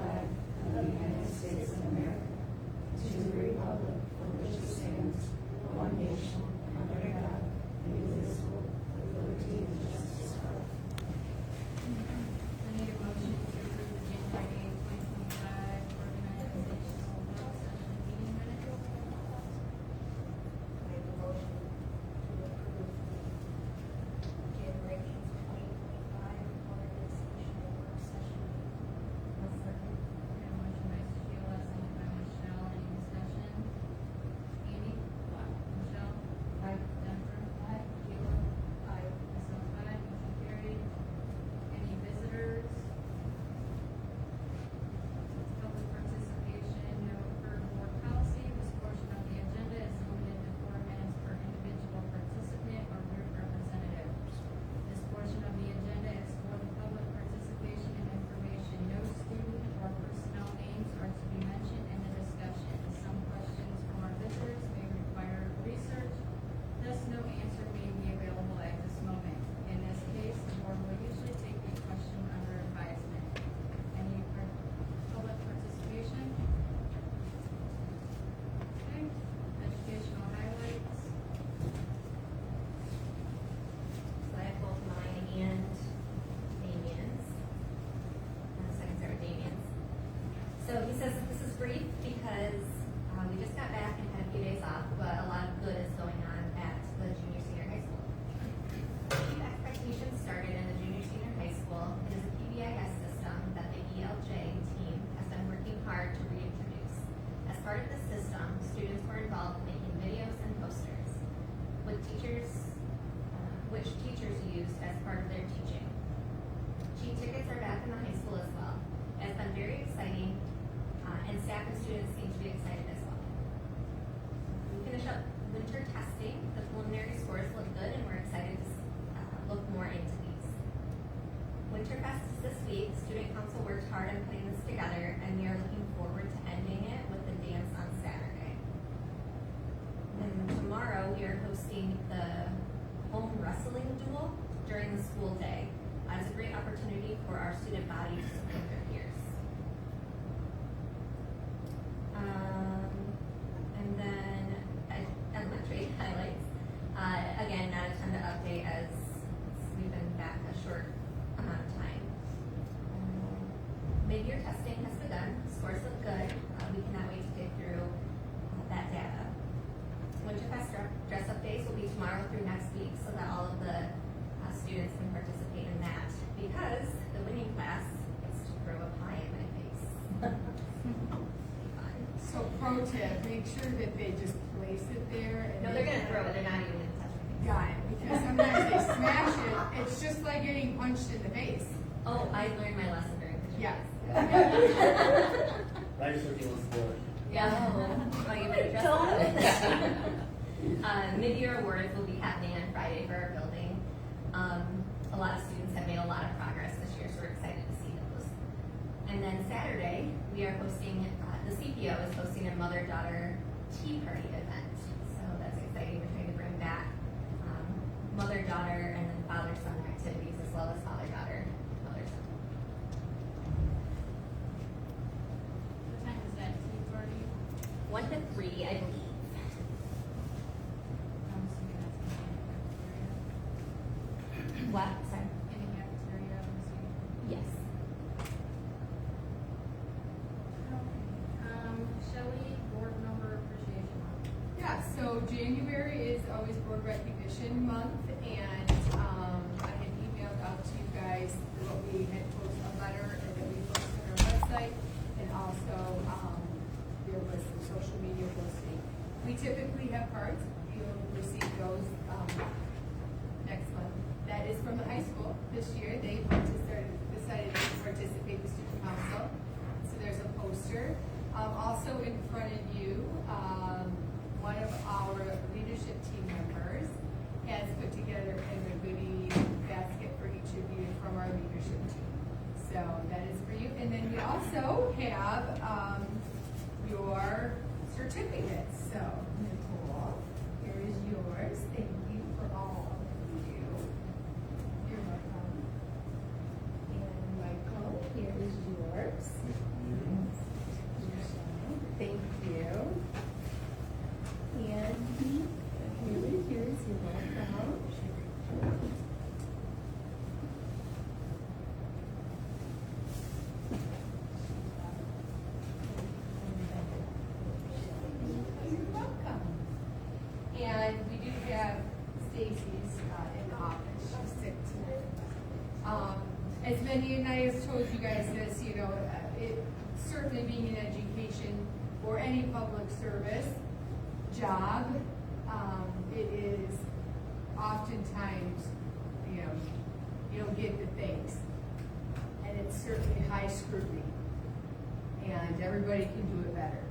flag of the United States of America, to the republic for which it stands, one nation, under God, indivisible, with liberty and justice for all. I need a motion to approve the January 8th, 2025 organizational work session meeting minutes. Make a motion to approve the January 8th, 2025 organizational work session. I'll second. We have a motion by Sheila, second by Michelle. Any discussion? Amy? Michelle? Aye. Jennifer? Aye. Sheila? Aye. Myself, aye. Motion carried. Any visitors? Public participation, no per board policy. This portion of the agenda is limited to 4 minutes per individual participant or group representative. This portion of the agenda is for the public participation and information. No student or personnel names are to be mentioned in the discussion. Some questions from our visitors may require research, thus no answer may be available at this moment. In this case, the board will usually take the question under advisement. Any public participation? Okay, educational highlights. So I have both mine and Damien's. So I can start with Damien's. So he says that this is brief because we just got back and had a few days off, but a lot of good is going on at the junior senior high school. Chief Expectations started in the junior senior high school. It is a PBIS system that the ELJ team has been working hard to reintroduce. As part of the system, students were involved in making videos and posters with which teachers used as part of their teaching. Cheat tickets are back in the high school as well. It has been very exciting, and staff and students seem to be excited as well. We finish up winter testing. The preliminary scores look good, and we're excited to look more into these. Winterfest is this week. Student Council worked hard on putting this together, and we are looking forward to ending it with the dance on Saturday. And tomorrow we are hosting the home wrestling duel during the school day. It's a great opportunity for our student body to support their peers. And then elementary highlights. Again, not a ton to update as we've been back a short amount of time. Mid-year testing has begun. Scores look good. We cannot wait to dig through that data. Winterfest dress up days will be tomorrow through next week so that all of the students can participate in that because the winning class gets to throw a pie in my face. Be fun. So pro tip, make sure that they just place it there. And No, they're gonna throw it. They're not even gonna touch it. Got it, because sometimes they smash it. It's just like getting punched in the face. Oh, I learned my lesson during Pigeon. Yeah. Right, so he wants to do it. Yeah. Oh, you better dress up. Mid-year awards will be happening on Friday for our building. A lot of students have made a lot of progress this year, so we're excited to see those. And then Saturday, we are hosting, the CPO is hosting a mother-daughter tea party event. So that's exciting. We're trying to bring back mother-daughter and then father-son activities as well as father-daughter, mother-son. What time is that tea party? 1 to 3, I believe. I'm assuming that's in the cafeteria. What? Sorry. In the cafeteria, I'm assuming. Yes. Shelley, board member appreciation month. Yeah, so January is always Board Recognition Month, and I had emailed out to you guys what we had posted, a letter that we posted on our website, and also there was some social media posting. We typically have cards. You'll receive those next month. That is from the high school. This year, they decided to participate in the student council. So there's a poster. Also in front of you, one of our leadership team members has put together kind of a goodie basket for each of you from our leadership team. So that is for you. And then we also have your certificates. So Nicole, here is yours. Thank you for all of you. You're welcome. And Michael, here is yours. certainly being in education or any public service job, it is oftentimes, you know, you don't get the things. And it's certainly high scrutiny. And everybody can do it better.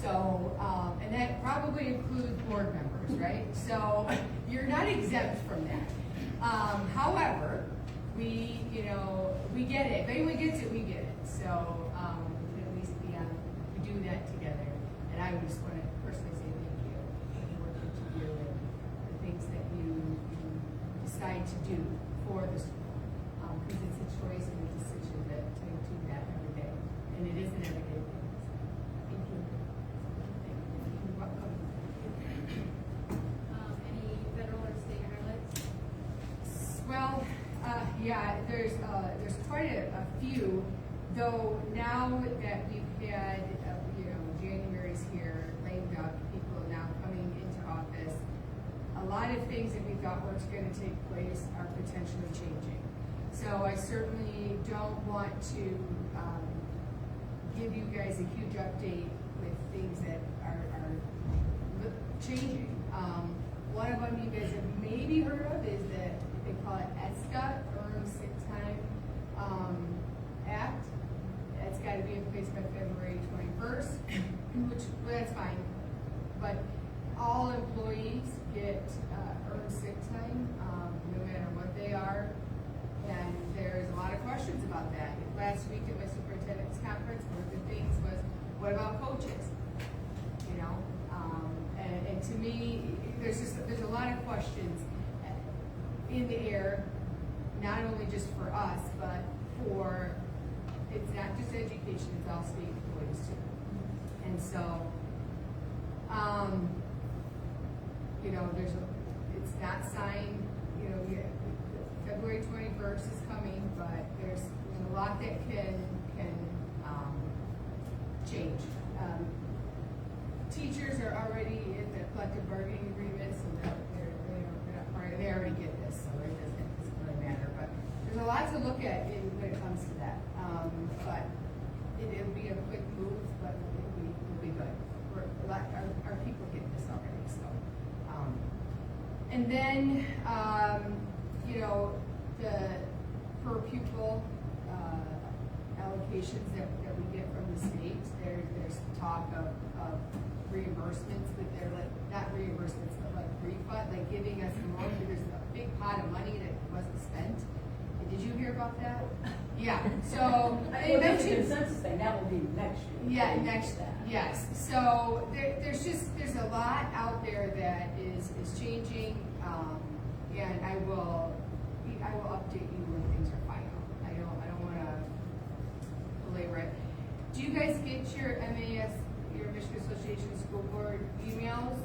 So, and that probably includes board members, right? So you're not exempt from that. However, we get it. If anyone gets it, we get it. So we can at least we do that together. And I would just want to personally say thank you for the work that you do and the things that you decide to do for the school. Because it's a choice and a decision to do that every day. And it is an everyday thing. Thank you. You're welcome. Any federal or state highlights? Well, yeah, there's quite a few, though now that we've had, January's here, lame duck, people now coming into office, a lot of things that we thought were going to take place are potentially changing. So I certainly don't want to give you guys a huge update with things that are changing. One of them you guys have maybe heard of is that they call it ESTA, Earned Sick Time Act. That's got to be in place by February 21st, well, that's fine. But all employees get earned sick time, no matter what they are. And there's a lot of questions about that. Last week at my superintendent's conference, one of the things was, what about coaches? And to me, there's a lot of questions in the air, not only just for us, but for, it's not just education, it's all state employees too. And so, it's not signed, February 21st is coming, but there's a lot that can change. Teachers are already in the collective bargaining agreement, so they're not part of, they already get this, so it doesn't really matter. But there's a lot to look at when it comes to that. But it'll be a quick move, but it'll be good. Our people get this already, so. And then, the per pupil allocations that we get from the state, there's talk of reimbursements, but they're like, not reimbursements, but like refund, like giving us more, there's a big pot of money that wasn't spent. Did you hear about that? Yeah, so. Well, that's a consensus thing, that will be next year. Yeah, yes. So there's a lot out there that is changing, and I will update you when things are final. I don't want to belabor it. Do you guys get your MAS, your Michigan Association of School Board emails?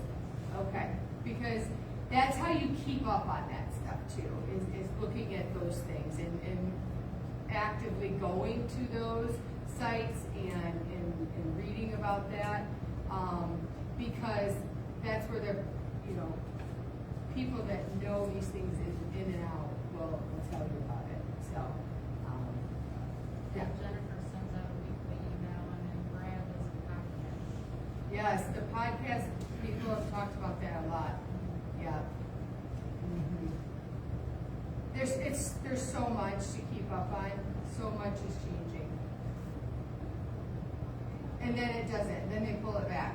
Okay, because that's how you keep up on that stuff too, is looking at those things and actively going to those sites and reading about that, because that's where the people that know these things in and out will tell you about it. So, yeah. Jennifer sends out a weekly email, and then Brad does a podcast. Yes, the podcast, people have talked about that a lot. Yeah. There's so much to keep up on. So much is changing. And then it doesn't. Then they pull it back.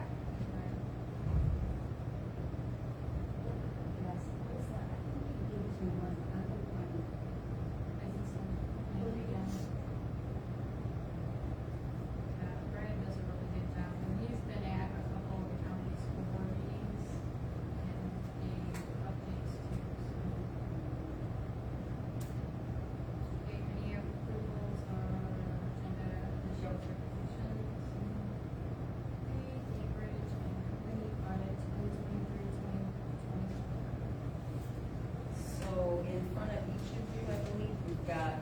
Yes, what's that? I think he gives you one. I don't know. I think so. Brad does a really good job, and he's been at a couple of the county school board meetings and gave updates too. Okay, any approvals or agenda additional recommendations? Okay, Cambridge and Company audit 2023-2024. So in front of each of you, I believe, we've got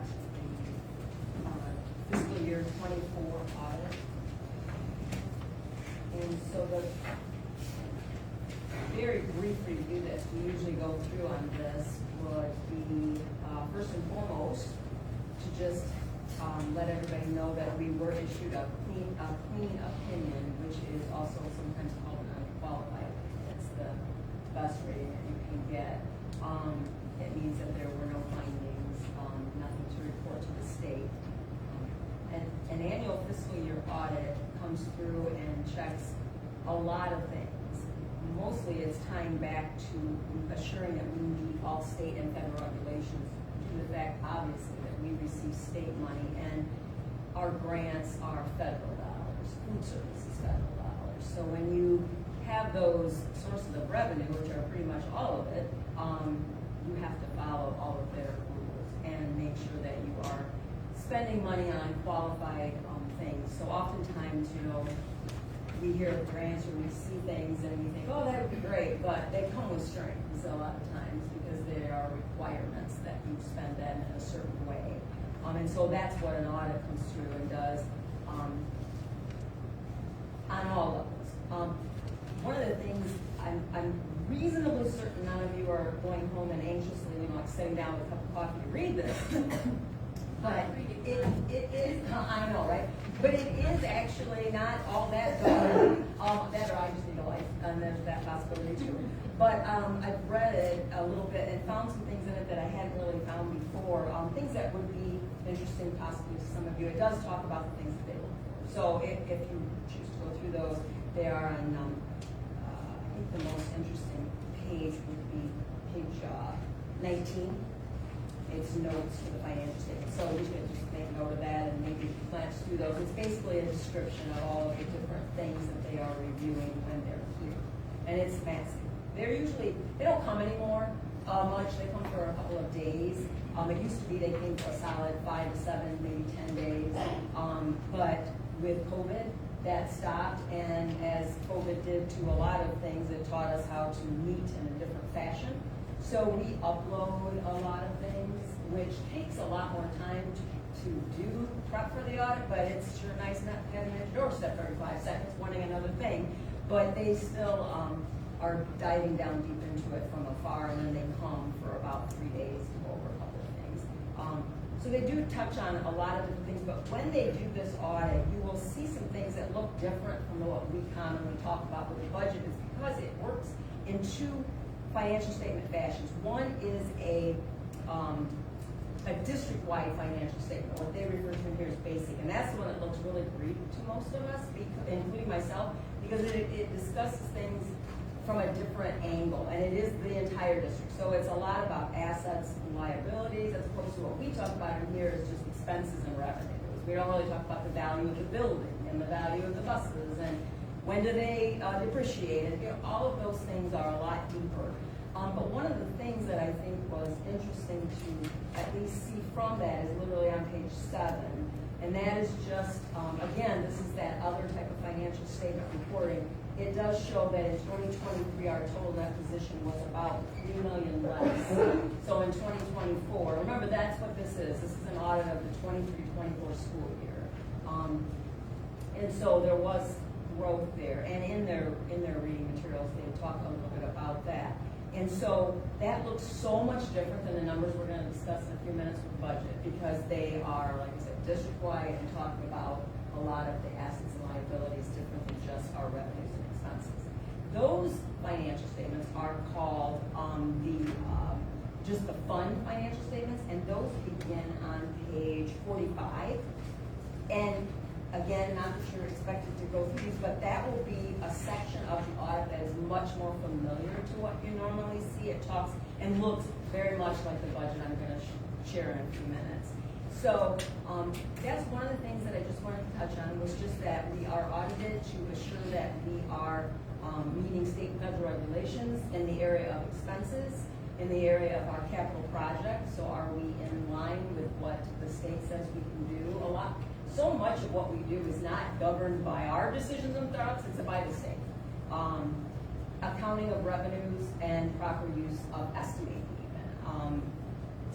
the fiscal year 24 audit. And so the very brief review that we usually go through on this would be, first and foremost, to just let everybody know that we were issued a clean opinion, which is also sometimes called an unqualified. It's the best rating that you can get. It means that there were no findings, nothing to report to the state. And an annual fiscal year audit comes through and checks a lot of things. Mostly it's tying back to assuring that we meet all state and federal regulations due to the fact, obviously, that we receive state money and our grants are federal dollars, food services federal dollars. So when you have those sources of revenue, which are pretty much all of it, you have to follow all of their rules and make sure that you are spending money on qualified things. So oftentimes, we hear the grants or we see things and we think, oh, that would be great, but they come with strings a lot of times because there are requirements that you spend them in a certain way. And so that's what an audit comes through and does on all levels. One of the things I'm reasonably certain none of you are going home and anxiously, sitting down with a cup of coffee to read this. But it is, I know, right? But it is actually not all that bad. That or I just need a life, and there's that possibility too. But I've read it a little bit and found some things in it that I hadn't really found before. Things that would be interesting possibly to some of you. It does talk about the things that they look for. So if you choose to go through those, they are on, I think the most interesting page would be page 19. It's notes for the financial statement. So we should just make note of that and maybe glance through those. It's basically a description of all of the different things that they are reviewing when they're here. And it's massive. They don't come anymore much. They come for a couple of days. It used to be they came for a solid 5 to 7, maybe 10 days. But with COVID, that stopped. And as COVID did to a lot of things, it taught us how to meet in a different fashion. So we upload a lot of things, which takes a lot more time to do prep for the audit, but it's sure nice not having it at your doorstep every 5 seconds, wanting another thing. But they still are diving down deep into it from afar, and then they come for about 3 days to go over a couple of things. So they do touch on a lot of different things, but when they do this audit, you will see some things that look different from what we commonly talk about with the budget. It's because it works in two financial statement fashions. One is a district-wide financial statement. What they refer to here is basic, and that's the one that looks really Greek to most of us, including myself, because it discusses things from a different angle, and it is the entire district. So it's a lot about assets and liabilities, as opposed to what we talk about in here is just expenses and revenues. We don't really talk about the value of the building and the value of the buses and when do they depreciate, and all of those things are a lot deeper. But one of the things that I think was interesting to at least see from that is literally on page 7, and that is just, again, this is that other type of financial statement reporting. It does show that in 2023, our total net position was about $3 million less. So in 2024, remember that's what this is. This is an audit of the 23-24 school year. And so there was growth there, and in their reading materials, they talk a little bit about that. And so that looks so much different than the numbers we're going to discuss in a few minutes with the budget, because they are, like I said, district-wide and talking about a lot of the assets and liabilities different than just our revenues and expenses. Those financial statements are called just the fund financial statements, and those begin on page 45. And again, not that you're expected to go through these, but that will be a section of the audit that is much more familiar to what you normally see. It talks and looks very much like the budget I'm going to share in a few minutes. So that's one of the things that I just wanted to touch on, was just that we are audited to assure that we are meeting state and federal regulations in the area of expenses, in the area of our capital projects. So are we in line with what the state says we can do? So much of what we do is not governed by our decisions and thoughts, it's by the state. Accounting of revenues and proper use of estimating even.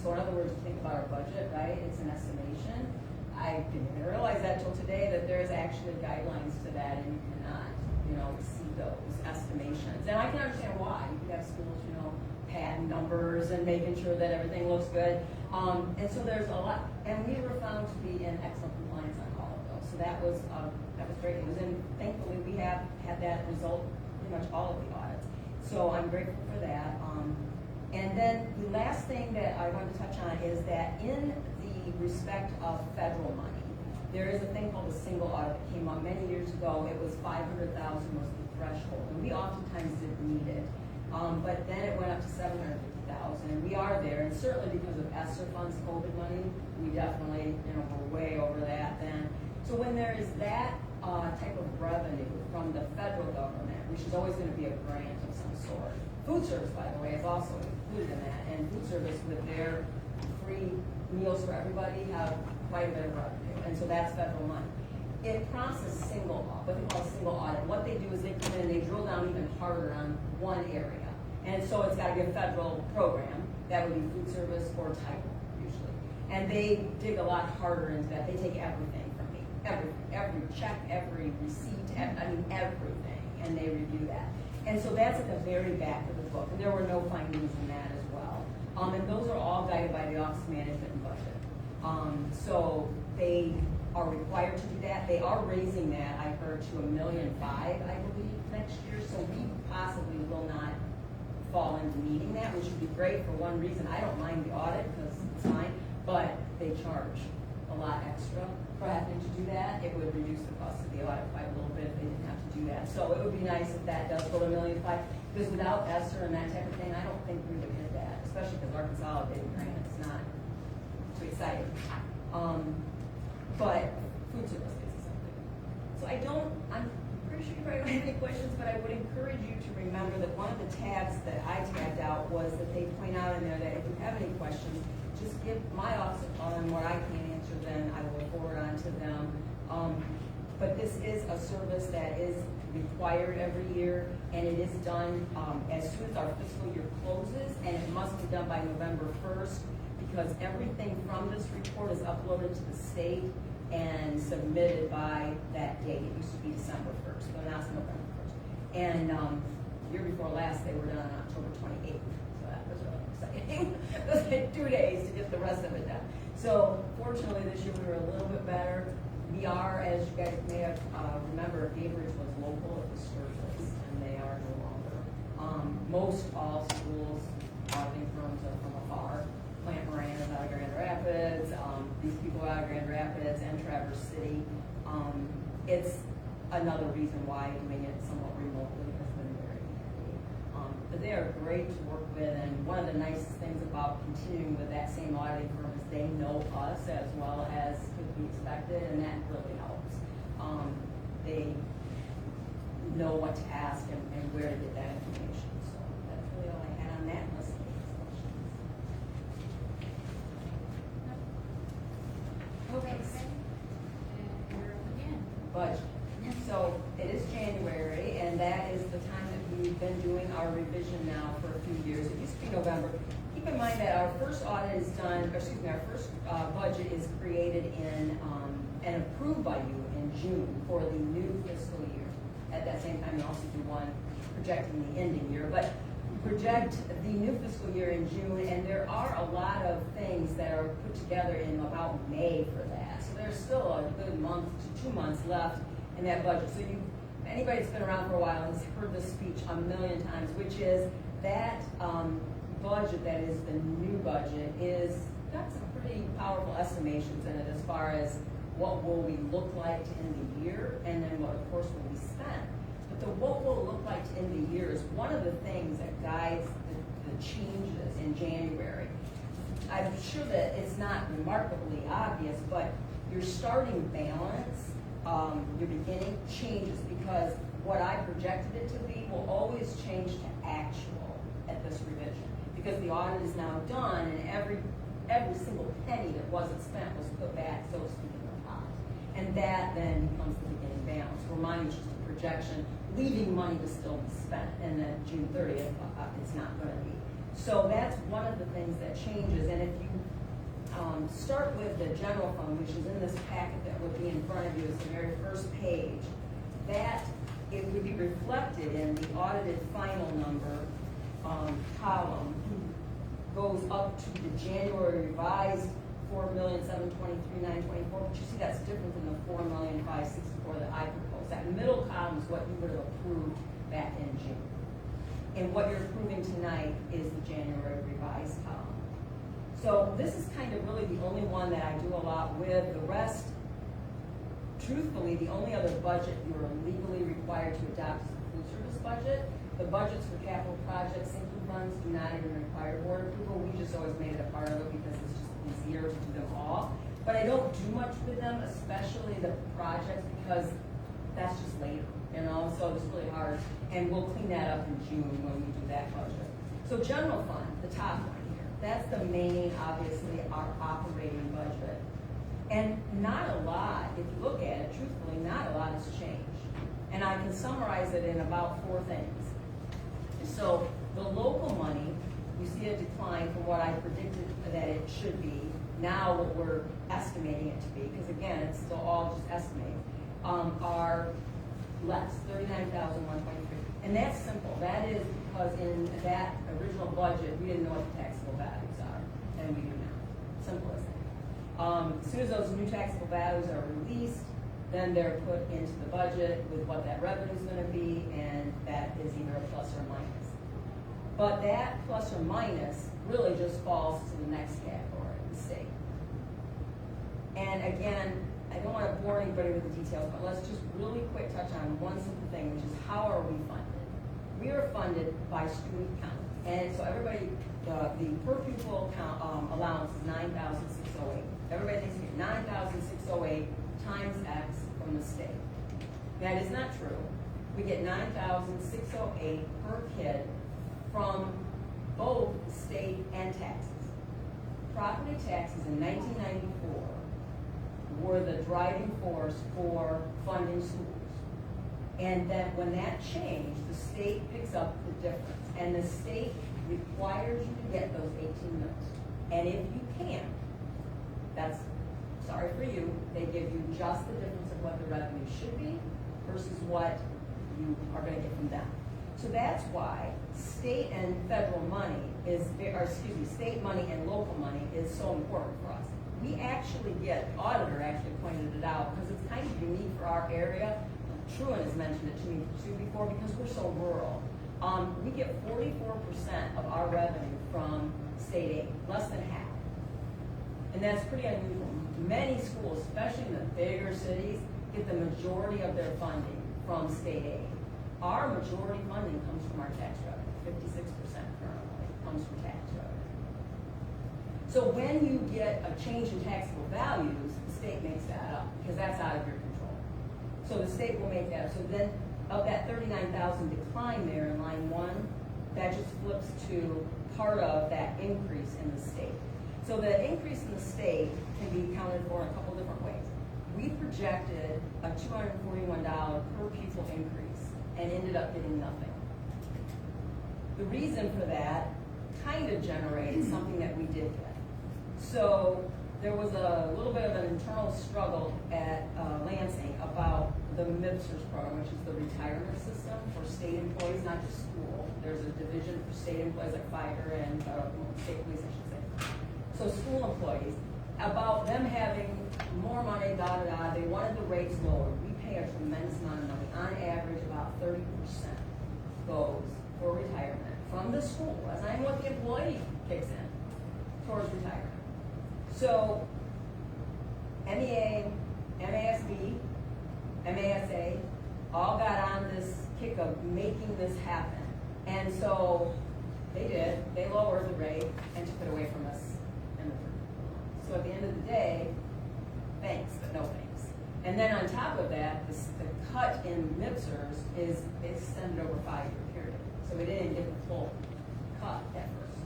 So in other words, think about our budget, right? It's an estimation. I didn't even realize that till today, that there's actually guidelines to that, and you cannot, exceed those estimations. And I can understand why. You have schools, padding numbers and making sure that everything looks good. And so there's a lot, and we were found to be in excellent compliance on all of those. So that was great news. And thankfully, we have had that result pretty much all of the audits. So I'm grateful for that. And then the last thing that I wanted to touch on is that in the respect of federal money, there is a thing called a single audit that came up many years ago. It was $500,000 was the threshold, and we oftentimes didn't need it. But then it went up to $750,000, and we are there. And certainly because of ESSER funds, COVID money, we definitely, we're way over that then. So when there is that type of revenue from the federal government, which is always going to be a grant of some sort. Food service, by the way, is also included in that, and food service with their free meals for everybody have quite a bit of revenue, and so that's federal money. It prompts a single, what they call a single audit. What they do is they come in and they drill down even harder on one area, and so it's got to be a federal program. That would be food service or title usually, and they dig a lot harder into that. They take everything from me, every check, every receipt, everything, and they review that. And so that's at the very back of the book, and there were no findings in that as well. And those are all guided by the Office of Management and Budget. So they are required to do that. They are raising that, I heard, to $1.5 million, I believe, next year. So we possibly will not fall into needing that, which would be great for one reason. I don't mind the audit because it's fine, but they charge a lot extra for having to do that. It would reduce the cost of the audit by a little bit if they didn't have to do that. So it would be nice if that does go to $1.5 million, because without ESSER and that type of thing, I don't think we would hit that, especially because our consolidated grant is not too exciting. But food service is something. So I'm pretty sure you probably don't have any questions, but I would encourage you to remember that one of the tabs that I tagged out was that they point out in there that if you have any questions, just give my office a call, and what I can't answer, then I will forward on to them. But this is a service that is required every year, and it is done as soon as our fiscal year closes, and it must be done by November 1st, because everything from this report is uploaded to the state and submitted by that date. It used to be December 1st, but now it's November 1st. And year before last, they were done on October 28th. So that was really exciting. It was like 2 days to get the rest of it done. So fortunately, this year we were a little bit better. We are, as you guys may have remember, Cambridge was local at the service, and they are no longer. Most all schools, auditing firms are from afar. Plant Moran is out of Grand Rapids. These people are out of Grand Rapids and Traverse City. It's another reason why doing it somewhat remotely has been very handy. But they are great to work with, and one of the nicest things about continuing with that same auditing firm is they know us as well as could be expected, and that really helps. They know what to ask and where to get that information. So that's really all I had on that, unless you have questions. Okay. And you're up again. Budget. So it is January, and that is the time that we've been doing our revision now for a few years. It used to be November. Keep in mind that our first audit is done, our first budget is created in and approved by you in June for the new fiscal year. At that same time, you also do one projecting the ending year, but project the new fiscal year in June, and there are a lot of things that are put together in about May for that. So there's still a good month to 2 months left in that budget. So anybody that's been around for a while has heard this speech a million times, which is that budget that is the new budget is got some pretty powerful estimations in it as far as what will we look like to end the year, and then what, of course, will we spend. But the what will look like to end the year is one of the things that guides the changes in January. I'm sure that it's not remarkably obvious, but your starting balance, your beginning changes, because what I projected it to be will always change to actual at this revision, because the audit is now done, and every single penny that wasn't spent was put back, so to speak, in the pot. And that then becomes the beginning balance, where mine is just a projection, leaving money to still be spent, and then June 30th, it's not going to be. So that's one of the things that changes, and if you start with the general fund, which is in this packet that would be in front of you, it's the very first page, that it would be reflected in the audited final number column goes up to the January revised 4,723,924, but you see that's different than the 4,564 that I proposed. That middle column is what you would have approved back in June. And what you're approving tonight is the January revised column. So this is kind of really the only one that I do a lot with. The rest, truthfully, the only other budget you're legally required to adopt is the food service budget. The budgets for capital projects, sinking funds, do not even require board approval. We just always made it a part of it because it's just easier to do them all. But I don't do much with them, especially the projects, because that's just later, you know, so it's really hard. And we'll clean that up in June when we do that budget. So general fund, the top one here, that's the main, obviously, our operating budget. And not a lot, if you look at it, truthfully, not a lot has changed. And I can summarize it in about 4 things. So the local money, you see a decline from what I predicted that it should be, now what we're estimating it to be, because again, it's still all just estimates, are less, 39,123. And that's simple. That is because in that original budget, we didn't know what the taxable values are, and we do now. Simple as that. As soon as those new taxable values are released, then they're put into the budget with what that revenue is going to be, and that is either a plus or minus. But that plus or minus really just falls to the next category, the state. And again, I don't want to bore anybody with the details, but let's just really quick touch on one simple thing, which is how are we funded? We are funded by student count. And so everybody, the per pupil count, allowance is 9,608. Everybody thinks we get 9,608 times X from the state. That is not true. We get 9,608 per kid from both state and taxes. Property taxes in 1994 were the driving force for funding schools. And then when that changed, the state picks up the difference. And the state requires you to get those 18 mils. And if you can't, that's, sorry for you, they give you just the difference of what the revenue should be versus what you are going to get from them. So that's why state and federal money is, or excuse me, state money and local money is so important for us. We actually get, the auditor actually pointed it out because it's kind of unique for our area. Truan has mentioned it to me too before because we're so rural. We get 44% of our revenue from state aid, less than half. And that's pretty unusual. Many schools, especially in the bigger cities, get the majority of their funding from state aid. Our majority funding comes from our tax revenue, 56% currently comes from tax revenue. So when you get a change in taxable values, the state makes that up because that's out of your control. So the state will make that up. So then of that 39,000 decline there in line 1, that just flips to part of that increase in the state. So the increase in the state can be accounted for in a couple different ways. We projected a $241 per pupil increase and ended up getting nothing. The reason for that kind of generated something that we did get. So there was a little bit of an internal struggle at Lansing about the MIPSERS program, which is the retirement system for state employees, not just school. There's a division for state employees like fire and state police, I should say. So school employees, about them having more money, they wanted the rates lower. We pay a tremendous amount of money. On average, about 30% goes for retirement from the school. That's not even what the employee kicks in towards retirement. So MEA, MASB, MASA all got on this kick of making this happen. And so they did. They lowered the rate and took it away from us. So at the end of the day, thanks, but no thanks. And then on top of that, the cut in MIPSERS is extended over a 5-year period. So we didn't get the full cut at first.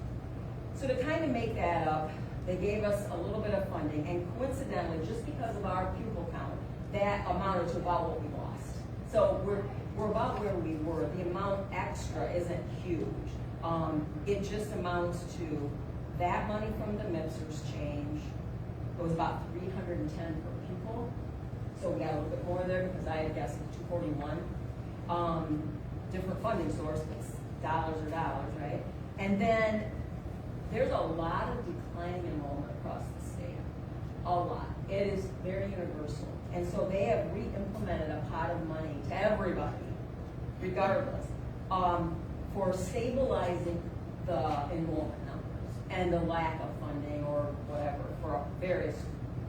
So to kind of make that up, they gave us a little bit of funding, and coincidentally, just because of our pupil count, that amounted to about what we lost. So we're about where we were. The amount extra isn't huge. It just amounts to that money from the MIPSERS change. It was about $310 per pupil. So we got a little bit more there because I had guessed $241. Different funding source, but dollars are dollars, right? And then there's a lot of declining enrollment across the state. A lot. It is very universal. And so they have re-implemented a pot of money to everybody, regardless, for stabilizing the enrollment numbers and the lack of funding or whatever for various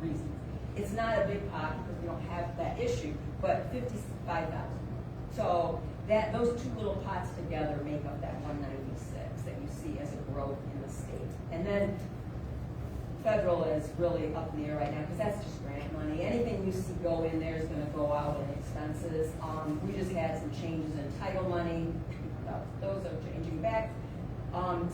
reasons. It's not a big pot because we don't have that issue, but 55,000. So that those two little pots together make up that 196 that you see as a growth in the state. And then federal is really up in the air right now because that's just grant money. Anything you see go in there is going to go out in expenses. We just had some changes in title money. Those are changing back.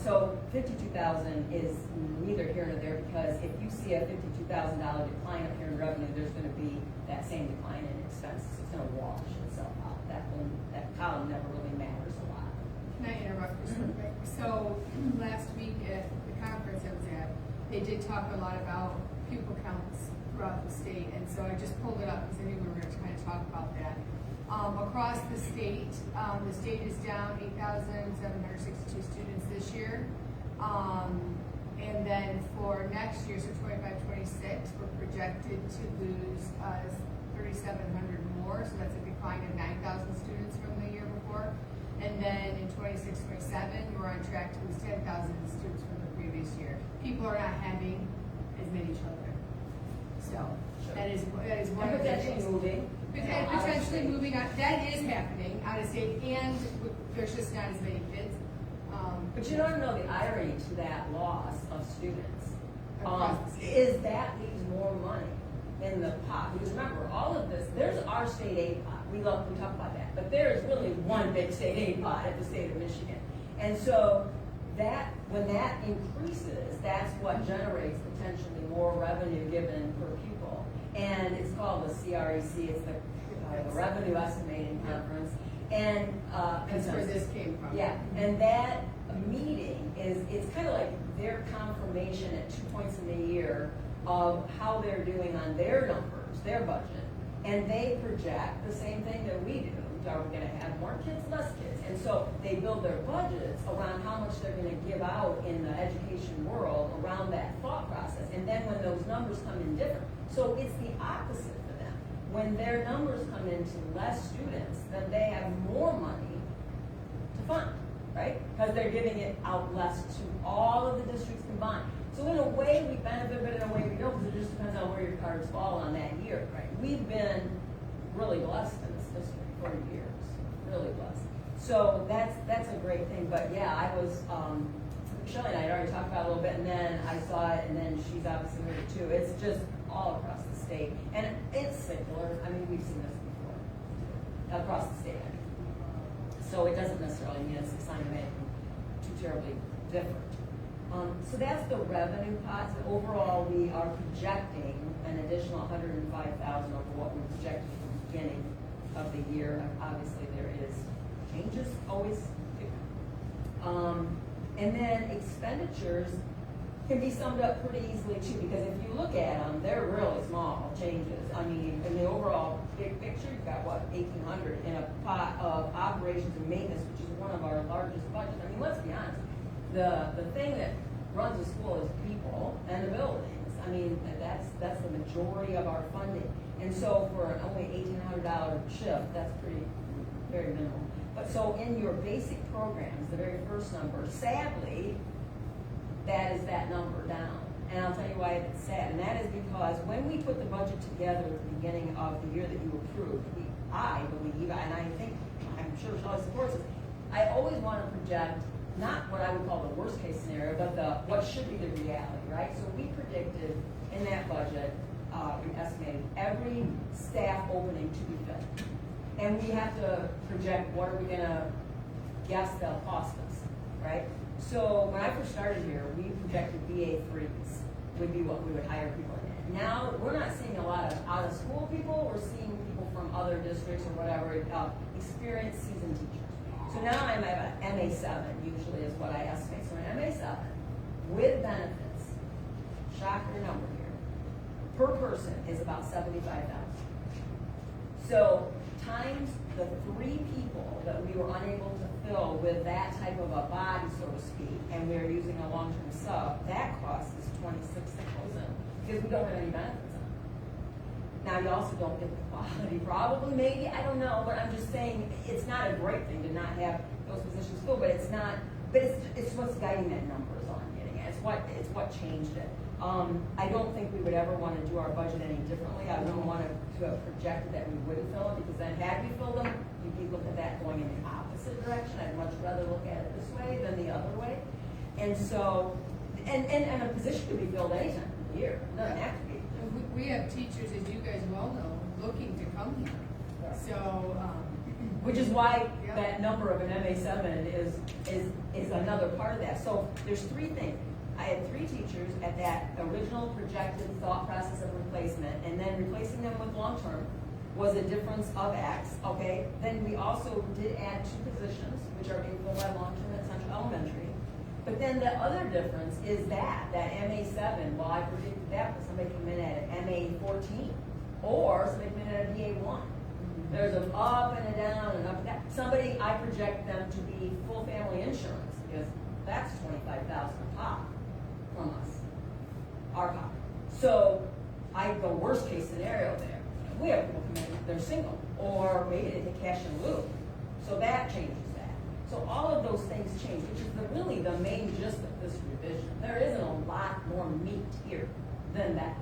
So 52,000 is neither here nor there because if you see a $52,000 decline up here in revenue, there's going to be that same decline in expenses. It's going to wash itself out. That column never really matters a lot. Can I interrupt just real quick? So last week at the conference I was at, they did talk a lot about pupil counts throughout the state, and so I just pulled it up because I knew we were going to kind of talk about that. Across the state is down 8,762 students this year. And then for next year, so 25-26, we're projected to lose 3,700 more, so that's a decline of 9,000 students from the year before. And then in 26-27, we're on track to lose 10,000 students from the previous year. People are not having as many children. So that is one of the things. Moving. Potentially moving on, that is happening out of state, and there's just not as many kids. But you don't know the irony to that loss of students Across the state. is that leaves more money in the pot. Because remember, all of this, there's our state aid pot. We talk about that, but there is really one big state aid pot at the state of Michigan. And so that when that increases, that's what generates potentially more revenue given per pupil. And it's called the CREC. It's the Revenue Estimating Conference. And That's where this came from. yeah, and that meeting it's kind of like their confirmation at 2 points in the year of how they're doing on their numbers, their budget. And they project the same thing that we do. Are we going to have more kids, less kids? And so they build their budgets around how much they're going to give out in the education world around that thought process. And then when those numbers come in different, so it's the opposite for them. When their numbers come into less students, then they have more money to fund, right? Because they're giving it out less to all of the districts combined. So in a way we benefit, but in a way we don't, because it just depends on where your cards fall on that year, right? We've been really blessed in this district for years, really blessed. So that's a great thing. But yeah, I was, Shelley and I had already talked about it a little bit, and then I saw it, and then she's obviously heard it too. It's just all across the state, and it's secular. I mean, we've seen this before across the state. So it doesn't necessarily mean it's a sign of anything too terribly different. So that's the revenue pot. So overall, we are projecting an additional 105,000 over what we projected from the beginning of the year. Obviously, there is changes always. And then expenditures can be summed up pretty easily too, because if you look at them, they're really small changes. I mean, in the overall big picture, you've got what, 1,800 in a pot of operations and maintenance, which is one of our largest budgets. I mean, let's be honest. The thing that runs a school is people and the buildings. I mean, that's the majority of our funding. And so for an only $1,800 shift, that's very minimal. But so in your basic programs, the very first number, sadly, that is that number down. And I'll tell you why it's sad. And that is because when we put the budget together at the beginning of the year that you approved, I believe, and I think, I'm sure Shelley supports this, I always want to project not what I would call the worst case scenario, but what should be the reality, right? So we predicted in that budget, we estimated every staff opening to be filled. And we have to project what are we going to guess they'll cost us, right? So when I first started here, we projected BA3s would be what we would hire people in. Now, we're not seeing a lot of out-of-school people. We're seeing people from other districts or whatever, experienced seasoned teachers. So now I'm at an MA7, usually is what I estimate. So an MA7 with benefits, shocker number here, per person is about $75,000. So times the 3 people that we were unable to fill with that type of a body, so to speak, and we are using a long-term sub, that cost is $26,000 because we don't have any benefits on it. Now, you also don't get the quality, probably, maybe, I don't know, but I'm just saying, it's not a great thing to not have those positions filled, but it's not, but it's what's guiding that number is all I'm getting at. It's what changed it. I don't think we would ever want to do our budget any differently. I wouldn't want to have projected that we wouldn't fill them, because then had we filled them, you'd be looking at that going in the opposite direction. I'd much rather look at it this way than the other way. And so, and a position could be filled any time of the year. It doesn't have to be. We have teachers, as you guys well know, looking to come here. So, Which is why Yeah. that number of an MA7 is another part of that. So there's 3 things. I had 3 teachers at that original projected thought process of replacement, and then replacing them with long-term was a difference of X, okay? Then we also did add 2 positions, which are being filled by long-term at Central Elementary. But then the other difference is that MA7, well, I predicted that, but somebody come in at an MA14, or somebody come in at a BA1. There's an up and a down and up and down. Somebody, I project them to be full family insurance, because that's $25,000 a pop from us, our pop. So I go worst case scenario there. We have people come in, they're single, or maybe they take cash in lieu. So that changes that. So all of those things change, which is really the main gist of this revision. There isn't a lot more meat here than that.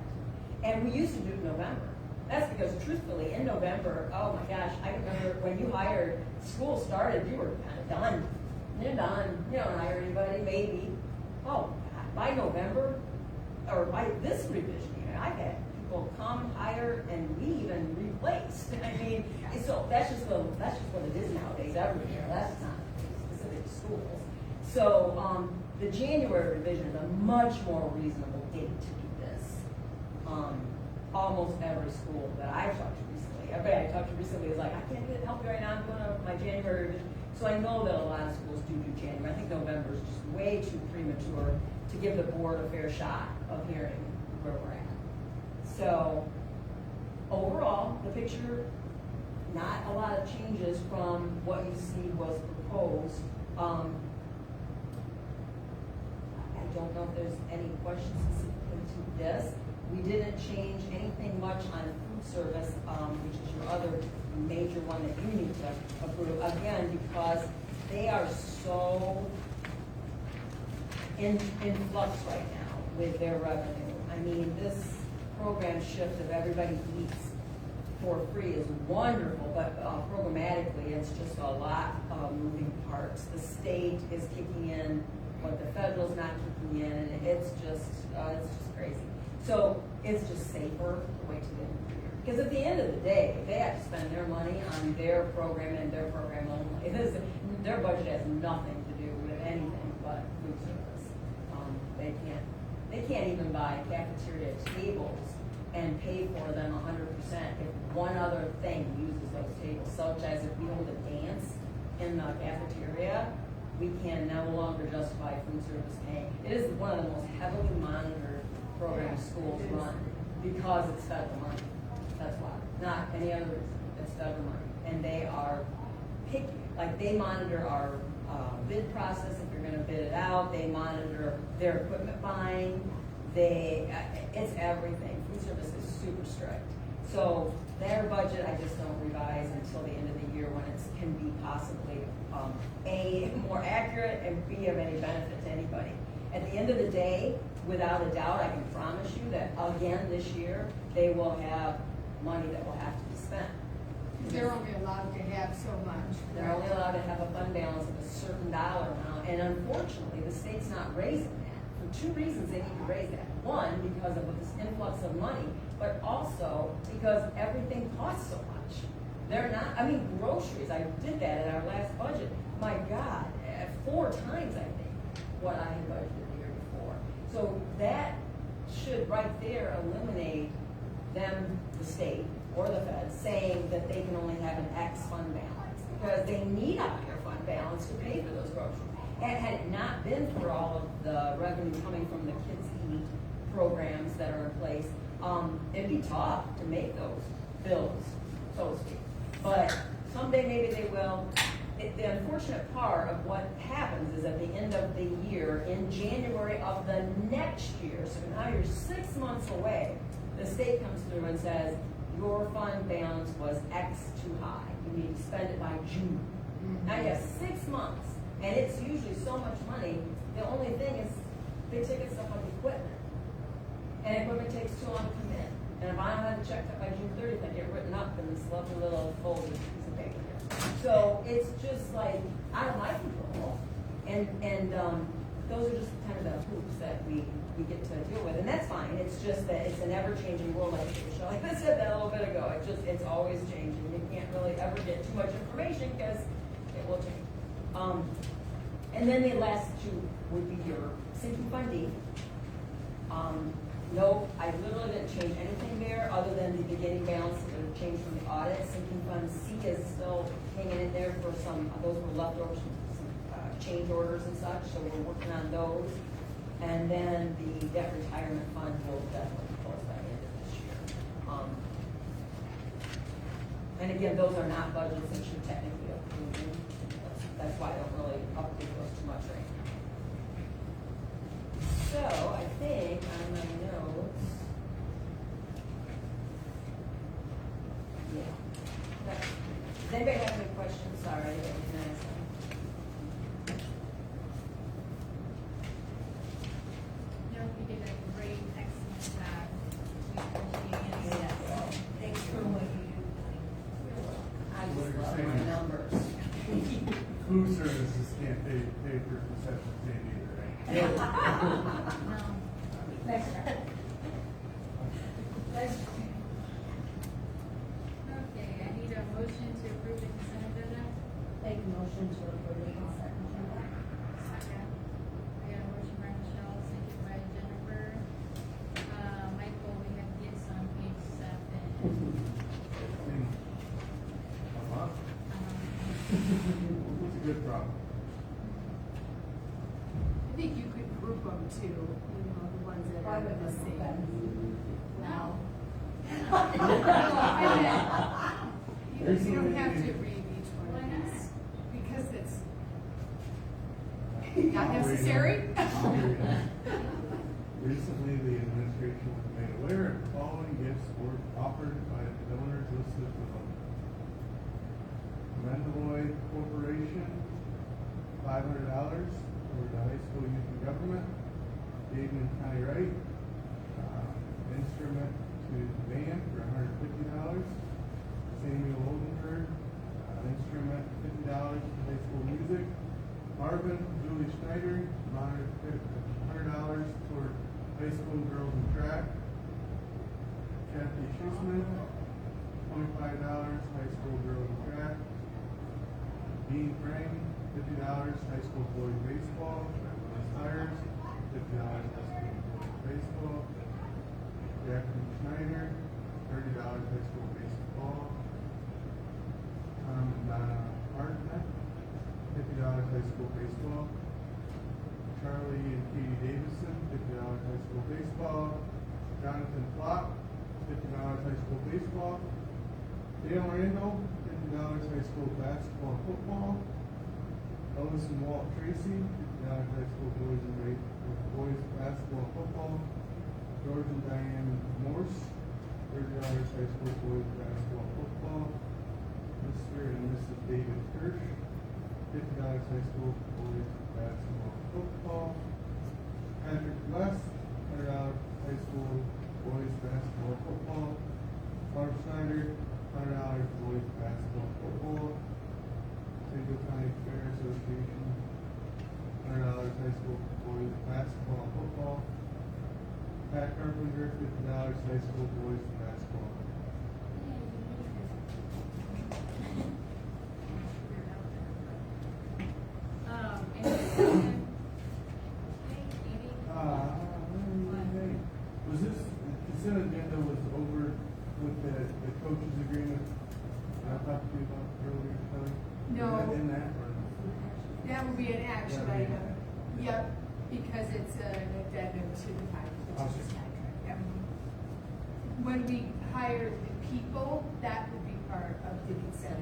And we used to do it in November. That's because truthfully, in November, oh my gosh, I remember when you hired, school started, you were kind of done. You're done. You don't hire anybody, maybe. Oh, by November, or by this revision year, I've had people come, hire, and we even replaced. I mean, so that's just what it is nowadays every year. That's not specific to schools. So the January revision is a much more reasonable date to do this. Almost every school that I've talked to recently, everybody I talked to recently is like, I can't get help right now, I'm going to my January revision. So I know that a lot of schools do January. I think November is just way too premature to give the board a fair shot of hearing where we're at. So overall, the picture, not a lot of changes from what you see was proposed. I don't know if there's any questions specifically to this. We didn't change anything much on food service, which is your other major one that you need to approve. Again, because they are so in flux right now with their revenue. I mean, this program shift of everybody eats for free is wonderful, but programmatically, it's just a lot of moving parts. The state is kicking in, but the federal's not kicking in, and it's just crazy. So it's just safer to wait till the end of the year. Because at the end of the day, they have to spend their money on their program and their program only. Their budget has nothing to do with anything but food service. They can't even buy cafeteria tables and pay for them 100% if one other thing uses those tables, such as if we hold a dance in the cafeteria, we can no longer justify food service paying. It is one of the most heavily monitored programs schools run because it's federal money. That's why. Not any other reason. It's federal money. And they are picky. Like, they monitor our bid process if you're going to bid it out. They monitor their equipment buying. It's everything. Food service is super strict. So their budget, I just don't revise until the end of the year when it can be possibly A, more accurate, and B, of any benefit to anybody. At the end of the day, without a doubt, I can promise you that again this year, they will have money that will have to be spent. they're only allowed to have so much. They're only allowed to have a fund balance of a certain dollar amount, and unfortunately, the state's not raising that. For 2 reasons they need to raise that. One, because of this influx of money, but also because everything costs so much. They're not, I mean, groceries, I did that in our last budget. My God, 4 times, I think, what I had budgeted the year before. So that should right there eliminate them, the state or the Fed, saying that they can only have an X fund balance because they need a higher fund balance to pay for those groceries. And had it not been for all of the revenue coming from the Kids Eat programs that are in place, it'd be tough to make those bills, so to speak. but someday maybe they will. The unfortunate part of what happens is at the end of the year, in January of the next year, so now you're 6 months away, the state comes through and says, your fund balance was X too high. You need to spend it by June. Now you have 6 months, and it's usually so much money. The only thing is big ticket stuff like equipment. And equipment takes too long to come in. And if I don't have it checked up by June 30th, I get written up in this lovely little folded piece of paper here. So it's just like out of my control. And those are just kind of the hoops that we get to deal with. And that's fine. It's just that it's an ever-changing world, like Michelle like I said that a little bit ago. It's always changing. You can't really ever get too much information because it will change. And then the last two would be your sinking fund D. No, I literally didn't change anything there other than the beginning balance that was changed from the audit. Sinking fund C is still hanging in there for some, those were leftovers, some change orders and such, so we're working on those. And then the debt retirement fund will definitely close by the end of this year. And again, those are not budgets that you're technically approving. That's why I don't really update those too much right now. So I think on my notes, yeah. Does anybody have any questions? Sorry, I didn't ask them. No, you did a great, excellent job. We appreciate it. Yes. Thanks for what you do. I What just you're love saying my is- numbers. Food services can't pay for concession stand either, right? No. Next. Next. Okay, I need a motion to approve the consent agenda. Make a motion to approve the consent agenda. Second. I got a motion by Michelle, second by Jennifer. Michael, we have gifts on page 7. A month? It's a good problem. I think you could group them too, the ones that Why are would the this same. No. You don't have to read each one of these, because it's not necessary. Recently, the administration was made aware of the following gifts were offered by the donors listed below. Mendaloy Corporation, $500 for the high school youth and government. Pigeon County Right, instrument to the band for $150. Samuel Oldenburg, instrument $50 for high school music. Marvin Julie Schneider, $100 toward high school girls and track. Kathy Schussman, $25 high school girls and track. Dean Frank, $50 high school boys baseball. Liz Hires, $50 high school boys baseball. Jacqueline Schneider, $30 high school baseball. Tom and Donna Hartnett, $50 high school baseball. Charlie and Katie Davison, $50 high school baseball. Jonathan Flock, $50 high school baseball. Dale Randall, $50 high school basketball and football. Ellis and Walt Tracy, $50 high school boys basketball and football. George and Diane Morse, $30 high school boys basketball and football. Mr. and Mrs. David Kirsch, $50 high school boys basketball and football. Patrick West, $100 high school boys basketball and football. Barb Snyder, $100 boys basketball and football. Central County Fair Association, $100 high school boys basketball and football. Pat Carpenter, $50 high school boys basketball. Any discussion? Amy? Was this, the consent agenda was over with the coaches agreement I talked to you about earlier, Kelly? No. Is that in that or? That would be an action item. Yep, because it's an addendum to the purchase contract. Yep. When we hire the people, that would be part of the consent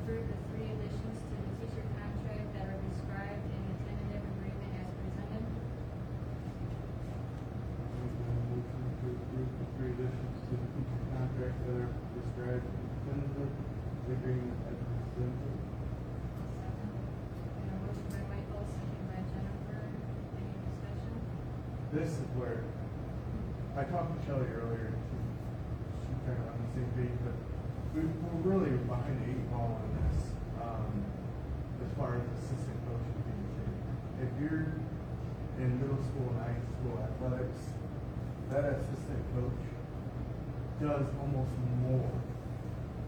approve the 3 additions to the teacher contract that are described in the tentative agreement as presented. Motion to approve the 3 additions to the teacher contract that are described in the tentative agreement as presented. And a motion by Michael, second by Jennifer. Any discussion? This is where, I talked to Shelley earlier, she's kind of on the same page, but we're really behind the 8 ball on this, as far as assistant coaching being. If you're in middle school and high school athletics, that assistant coach does almost more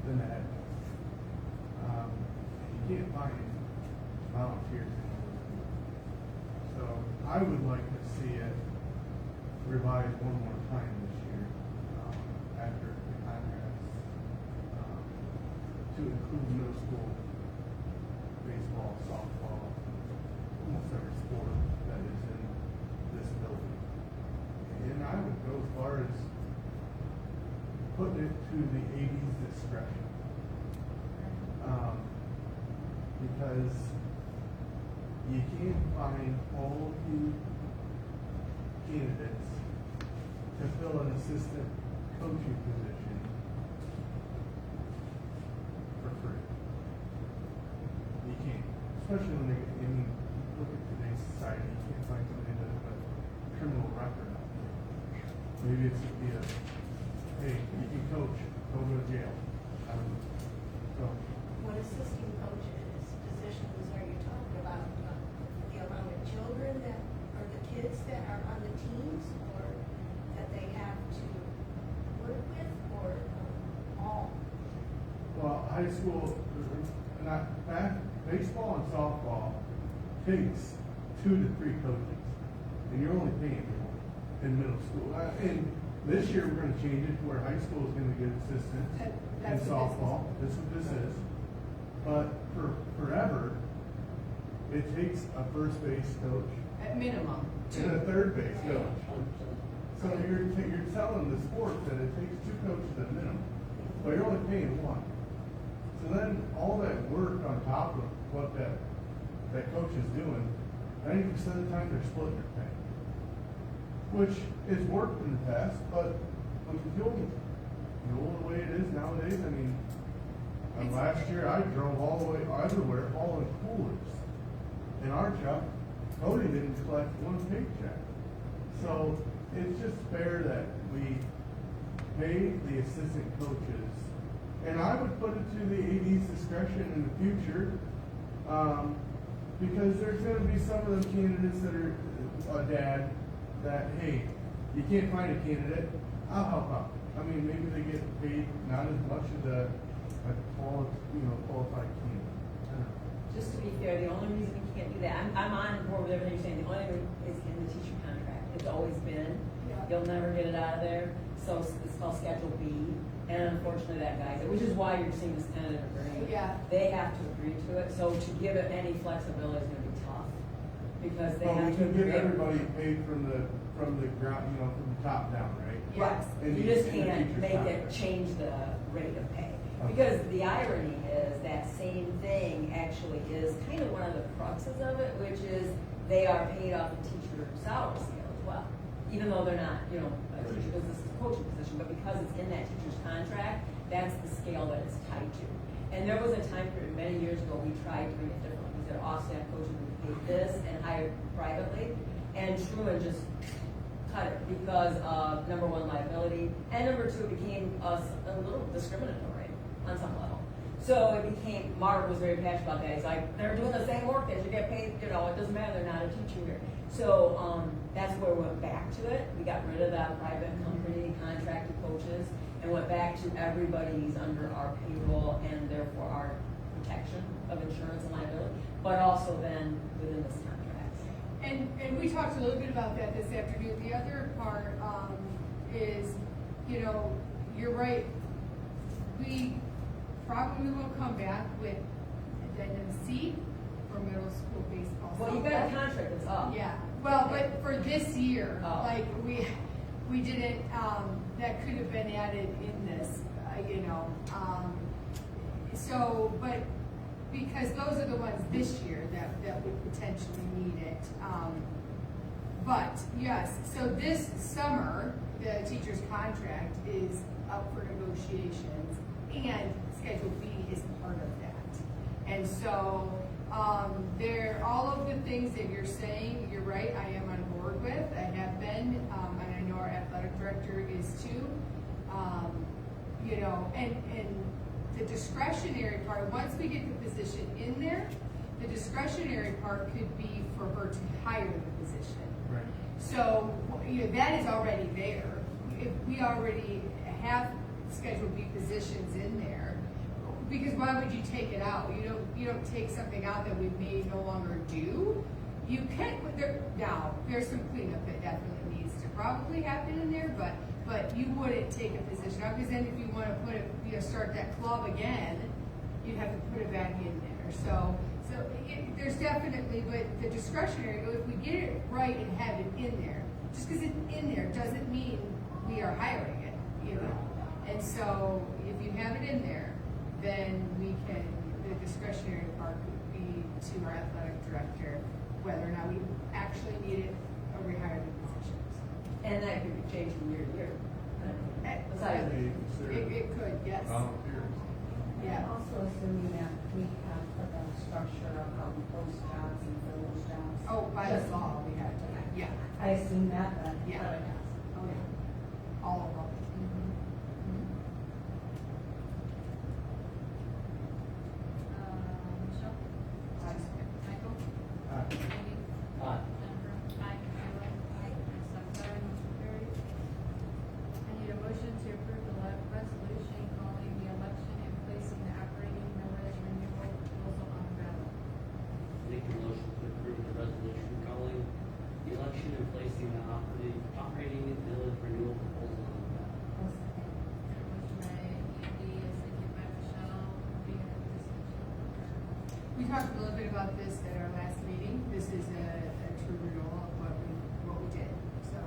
than the head coach. You can't find volunteers anymore. So I would like to see it revised one more time this year, after the contracts, to include middle school baseball, softball, almost every sport that is in this building. And I would go as far as putting it to the AD's discretion. Because you can't find quality candidates to fill an assistant coaching position for free. You can't, especially when they, I mean, look at today's society, you can't find somebody that has a criminal record out there. Maybe it's be a, hey, you can coach, go to jail. So, What assisting coaches positions are you talking about? The amount of children that, or the kids that are on the teams, or that they have to work with, or all? well, high school, baseball and softball takes 2 to 3 coaches, and you're only paying one in middle school. And this year, we're gonna change it to where high school is gonna get assistants in That's what this is. softball. This is what this is. But for forever, it takes a first base coach At minimum, and a third base coach. So you're telling the sport that it takes 2 coaches at minimum, but you're only paying 1. So then all that work on top of what that coach is doing, 90% of the time they're splitting their pay. Which has worked in the past, but with the building, the way it is nowadays, I mean, last year I drove all the way everywhere, all in coolers. In our job, Cody didn't collect 1 paycheck. So it's just fair that we pay the assistant coaches. And I would put it to the AD's discretion in the future, because there's gonna be some of those candidates that are a dad that, hey, you can't find a candidate, I'll help out. I mean, maybe they get paid not as much as a qualified candidate. I don't know. Just to be fair, the only reason we can't do that, I'm on board with everything you're saying, the only reason is in the teacher contract. It's always been, Yeah. you'll never get it out of there, so it's called Schedule B, and unfortunately that guy's, which is why you're seeing this tentative agreement. Yeah. They have to agree to it, so to give it any flexibility is gonna be tough, because they Well, we have to can agree. get everybody paid from the ground, from the top down, right? Right, In you the- just in the can't teacher's make it contract. change the rate of pay. Okay. Because the irony is that same thing actually is kind of one of the cruxes of it, which is they are paid off the teacher salary scale as well. Even though they're not, a teacher, because this is a coaching position, but because it's in that teacher's contract, that's the scale that it's tied to. And there was a time period many years ago, we tried doing it differently. We said off-staff coaches would be paid this and hired privately, and Truman just cut it because of, number 1, liability, and number 2, it became a little discriminatory on some level. So it became, Mark was very passionate about that. He's like, they're doing the same work, they should get paid, it doesn't matter, they're not a teacher here. So that's where we went back to it. We got rid of that private company contracted coaches and went back to everybody's under our payroll and therefore our protection of insurance and liability, but also then within this contract. And we talked a little bit about that this afternoon. The other part is, you're right. We probably will come back with addendum C for middle school baseball. Well, you got a contract that's up. Yeah, well, but for this year, Oh. like, we didn't, that could have been added in this, so, but because those are the ones this year that would potentially need it. But, yes, so this summer, the teacher's contract is up for negotiations, and Schedule B is part of that. And so, all of the things that you're saying, you're right, I am on board with, I have been, and I know our athletic director is too. You know, and the discretionary part, once we get the position in there, the discretionary part could be for her to hire the position. Right. So, you know, that is already there. If we already have Schedule B positions in there, because why would you take it out? You don't take something out that we may no longer do. You can, now, there's some cleanup that definitely needs to probably happen in there, but you wouldn't take a position out, because then if you wanna put it, start that club again, you'd have to put it back in there. So there's definitely, but the discretionary, if we get it right and have it in there, just because it's in there doesn't mean we are hiring it, you know? And so if you have it in there, then we can, the discretionary part could be to our athletic director, whether or not we actually need it or we hire the positions. And that could be changed from year to year. Besides, It could, yes. Volunteers. Yeah. I'm also assuming that we have put that structure of how we post jobs and fill those jobs. Oh, by the law, we have to, yeah. I assume that, but. Yeah. Oh, yeah. All of them. Michelle? Michael? Aye. Amy? Aye. Jennifer? Aye. Kayla? Aye. Myself, aye. Motion carried. I need a motion to approve the resolution calling the election and placing the operating millage renewal proposal on ballot. Make a motion to approve the resolution calling the election and placing the operating village renewal proposal on the ballot. Motion by Andy, and second by Michelle. Any other discussion? We talked a little bit about this at our last meeting. This is a true renewal of what we did. So,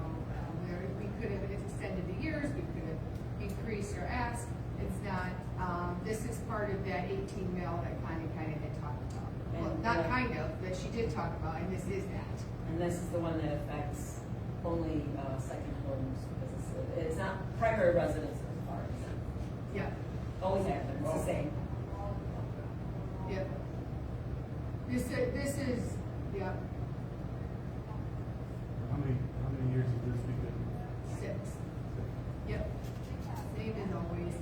we could have extended the years, we could have increased or asked. It's not, this is part of that 18 mil that Connie kind of had talked about. Well, And, not kind of, but she did talk about, and this is that. and this is the one that affects only, second homes, because it's not primary residence as far as, Yeah, always have been, it's the same. yep. This is, yeah, How many years has this been? 6. Yep. Same as always.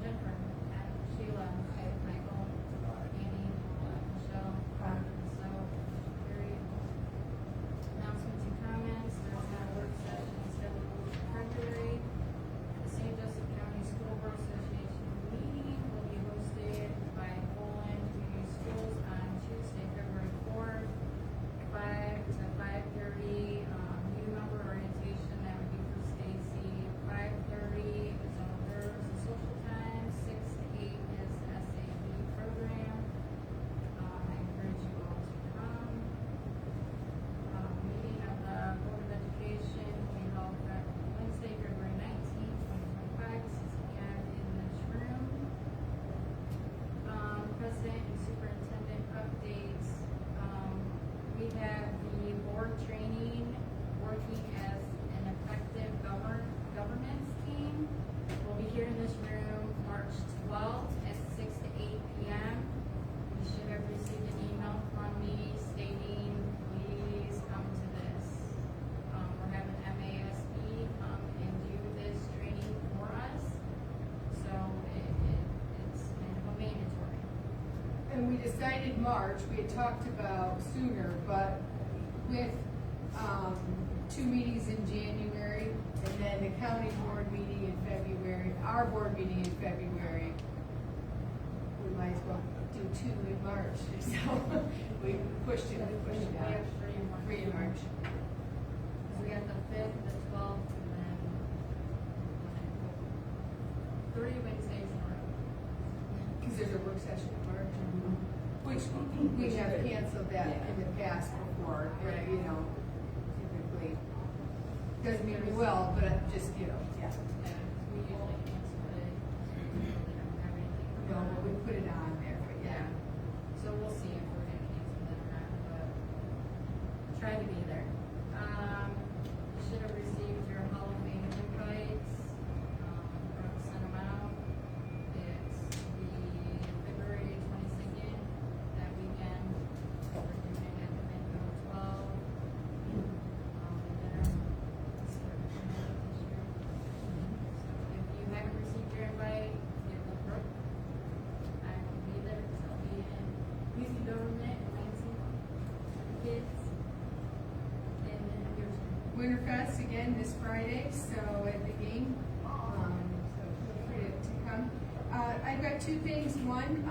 Jennifer? Sheila? Michael? Andy? Michelle? Myself, carried. Announcements and comments, there's not a work session scheduled for February. The St. Joseph County School Board Association meeting will be hosted by Poland Community Schools on Tuesday, February 4th, 5 to 5:30. New member orientation, that would be for Stacy. 5:30 is all hers, the social time. 6 to 8 is SAB program. I encourage you all to come. Meeting of the Board of Education will be held Wednesday, February 19th, 2025, 6 p.m. in this room. President and superintendent updates. We have the board training, working as an effective governance team. We'll be here in this room March 12th at 6 to 8 p.m. You should have received an email from me stating, please come to this. We're having MASB come and do this training for us. So it's kind of a mandatory. And we decided March, we had talked about sooner, but with, 2 meetings in January, and then the county board meeting in February, our board meeting in February, we might as well do 2 in March, so we pushed it We out. have 3 in March. 3 in March. So we got the 5th, the 12th, and then 3 Wednesdays in a row. Because there's a work session in March, which we have canceled that in the past before, Right. typically. Doesn't mean we will, but just, yeah. We usually cancel it. We don't have anything. No, but we put it on there, but yeah. So we'll see if we're gonna cancel it or not, but try to be there. You should have received your Hall of Fame invites. Brooke sent them out. It's the February 22nd, that weekend. We're doing it at the Midville 12. Dinner. That's what we're doing this year. So if you haven't received your invite, give them Brooke. I will be there because I'll be in youth government and Lansing with the kids. And then yours. Winterfest again this Friday, so at the game, so feel free to come. I've got two things. One,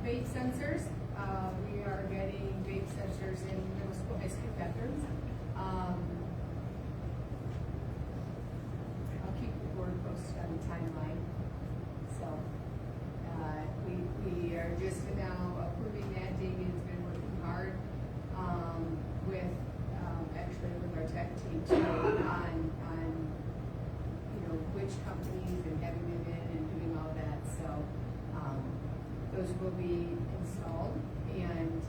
vape sensors. We are getting vape sensors in middle school, high school bathrooms. I'll keep the board posted on the timeline. So, we are just now approving that. Damien's been working hard, actually with our tech team too, on, which companies and having them in and doing all that. So, those will be installed and,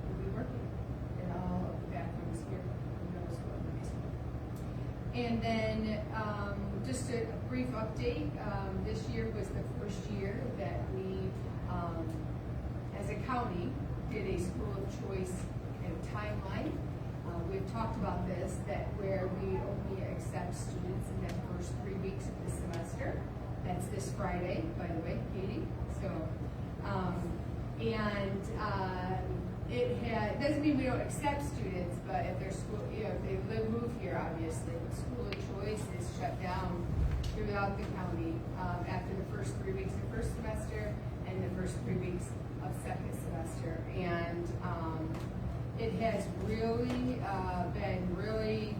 we'll be working in all of the bathrooms here in middle school and high school. And then, just a brief update, this year was the first year that we, as a county, did a school of choice timeline. We've talked about this, that where we only accept students in the first 3 weeks of the semester. That's this Friday, by the way, Katie. So, it doesn't mean we don't accept students, but if they're school, if they move here, obviously, but school of choice is shut down throughout the county after the first 3 weeks of first semester and the first 3 weeks of second semester. And it has really been really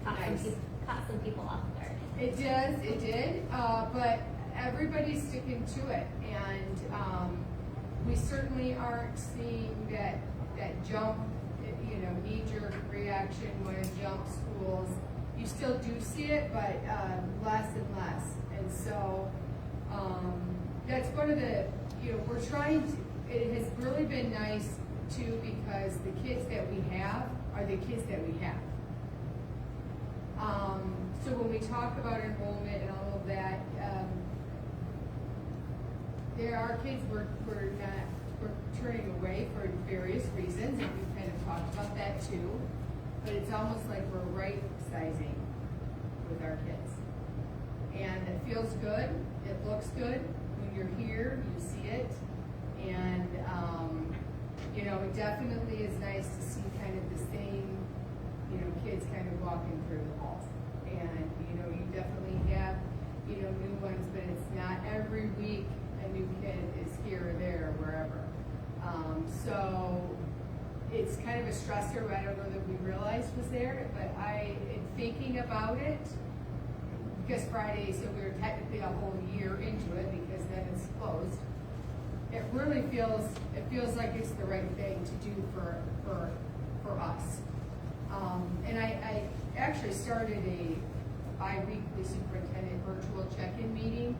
nice. Caught some people off guard. It did, but everybody's sticking to it, and we certainly aren't seeing that jump, knee-jerk reaction when it jumps schools. You still do see it, but less and less, and so that's one of the, we're trying to, it has really been nice too, because the kids that we have are the kids that we have. So when we talk about enrollment and all of that, there are kids we're turning away for various reasons, and we've kind of talked about that too. But it's almost like we're right sizing with our kids, and it feels good. It looks good when you're here. You see it, and it definitely is nice to see kind of the same, kids kind of walking through the halls. And, you definitely have, new ones, but it's not every week a new kid is here or there or wherever. So it's kind of a stressor, I don't know that we realized was there, but in thinking about it, because Friday, so we were technically a whole year into it because then it's closed. It really feels like it's the right thing to do for us. And I actually started a bi-weekly superintendent virtual check-in meeting,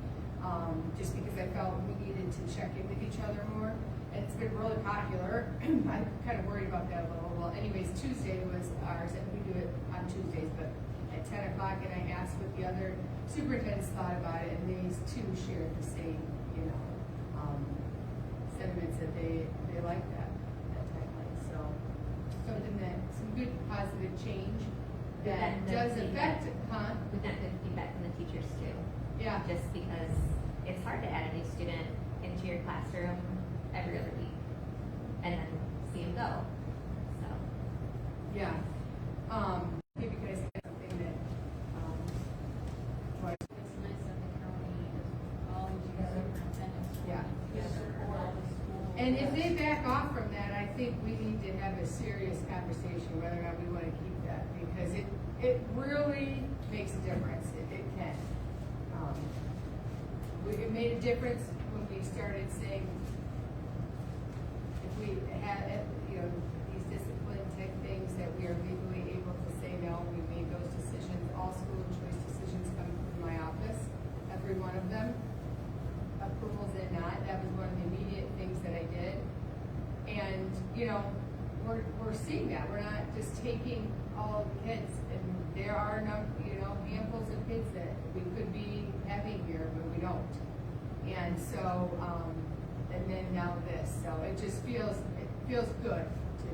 just because I felt we needed to check in with each other more. And it's been really popular. I'm kind of worried about that a little. Well, anyways, Tuesday was ours, and we do it on Tuesdays, but at 10 o'clock, and I asked what the other superintendents thought about it, and they too shared the same, sentiments that they like that timeline. So something some good positive change that does affect, We've got good feedback from the teachers too. Yeah. Just because it's hard to add a new student into your classroom every other week and then see them go. So. Yeah. Maybe you guys have something that, It's nice that the county is all superintendents. Yeah. Support the school. and if they back off from that, I think we need to have a serious conversation whether or not we want to keep that, because it really makes a difference. It can. It made a difference when we started saying, if we had, these discipline type things, that we are legally able to say know, we made those decisions, all school choice decisions come through my office, every one of them. Approvals and not, that was one of the immediate things that I did. And, you know, we're seeing that, we're not just taking all of the kids, and there are handfuls of kids that we could be having here, but we don't. And so, and then now this, so it just feels good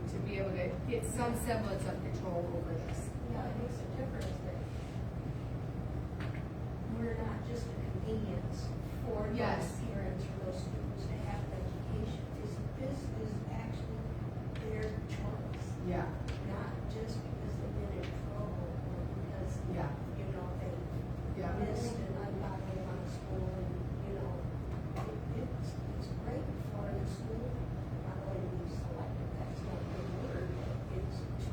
to be able to get some semblance of control over this. Yeah, it makes a difference that we're not just a convenience for Yes. those parents, for those students to have an education. This is actually their choice, Yeah. not just because they've been in trouble or because, Yeah. you know, they Yeah. missed an ungodly amount of school and, you know, it's great for the school, not only to be selected, that's not a good word, but it's to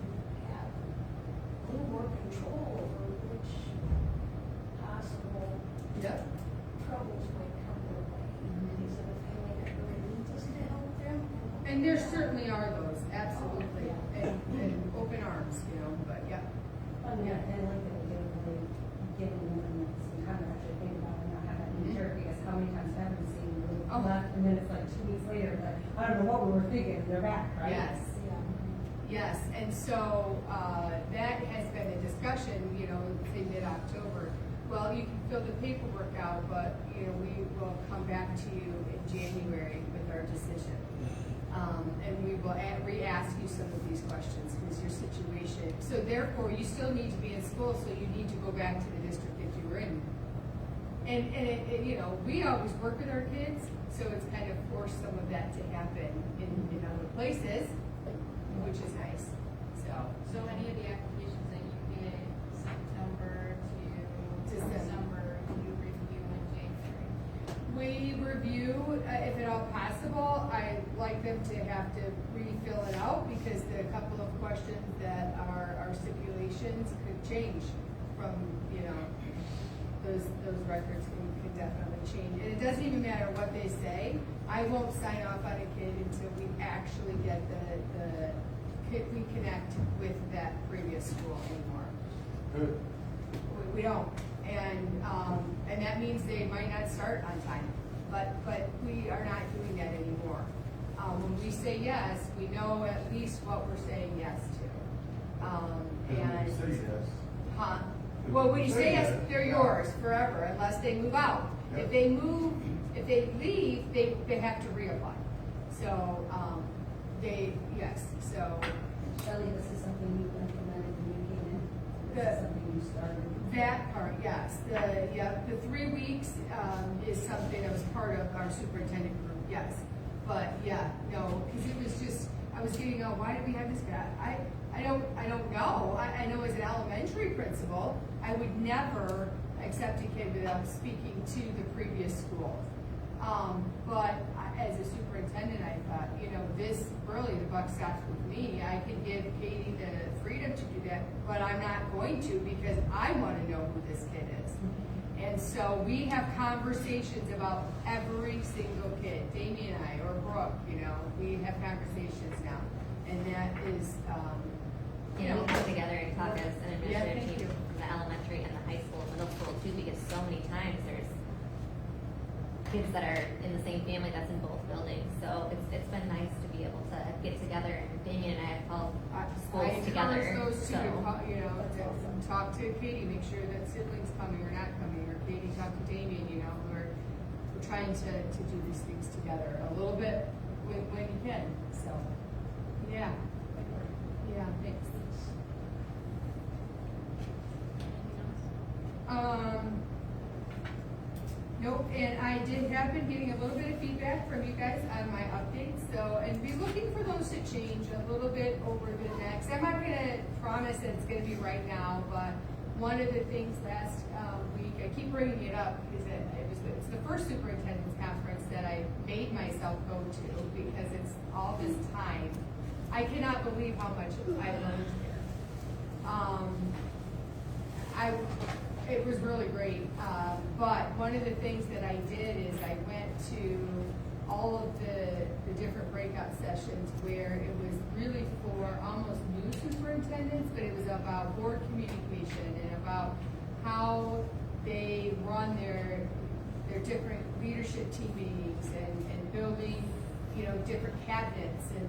have a little more control over which possible Yep. troubles might come their way. Is it a family that really needs us to help them? And there certainly are those, absolutely, and open arms, you know, but yeah. I mean, I like that we really giving them some time to actually think about it, not have that knee jerk, because how many times have we seen we Oh. left, and then it's like 2 weeks later, like, I don't know what we were thinking, they're back, right? Yes. Yeah. Yes, and so, that has been a discussion, you know, say mid-October. Well, you can fill the paperwork out, but, you know, we will come back to you in January with our decision. And we will re-ask you some of these questions, because your situation, so therefore, you still need to be in school, so you need to go back to the district that you were in. And it, you know, we always work with our kids, so it's kind of forced some of that to happen in other places, which is nice, so. So any of the applications that you did September to December. December, you review in January? We review, if at all possible, I like them to have to refill it out, because the couple of questions that are stipulations could change from, you know, those records can definitely change. And it doesn't even matter what they say, I won't sign off on a kid until we actually get we connect with that previous school anymore. Good. We don't, and that means they might not start on time, but we are not doing that anymore. When we say yes, we know at least what we're saying yes to. When you say yes. Huh? Well, when you say yes, they're yours forever unless they move out. Yep. If they leave, they have to reapply. So, so. Shelley, this is something you implemented when you came in, this The- is something you started. That part, yes. The 3 weeks, is something that was part of our superintendent group, yes. But, yeah, no, because it was just, I was getting, why do we have this guy? I don't know. I know as an elementary principal, I would never accept a kid without speaking to the previous school. But as a superintendent, I thought, you know, the buck stops with me. I can give Katie the freedom to do that, but I'm not going to, because I want to know who this kid is. And so we have conversations about every single kid, Damien and I, or Brooke, you know, we have conversations now. And that is, You know, we come together and talk as an Yeah, administrative thank team you. from the elementary and the high school, middle school too, because so many times there's kids that are in the same family that's in both buildings. So it's been nice to be able to get together, and Damien and I have called schools together. I encourage those two So to, you know, to talk to Katie, make sure that siblings coming or not coming, or Katie talk to Damien, you know, we're trying to do these things together a little bit when you can, so, yeah. Yeah, thanks. Anything else? Nope, and I have been getting a little bit of feedback from you guys on my updates, so, and be looking for those to change a little bit over the next. I'm not gonna promise that it's gonna be right now, but one of the things last week, I keep bringing it up because it's the first superintendent's conference that I made myself go to, because it's all this time. I cannot believe how much I learned here. It was really great, but one of the things that I did is I went to all of the different breakout sessions where it was really for almost new superintendents, but it was about board communication and about how they run their different leadership team meetings and building, you know, different cabinets and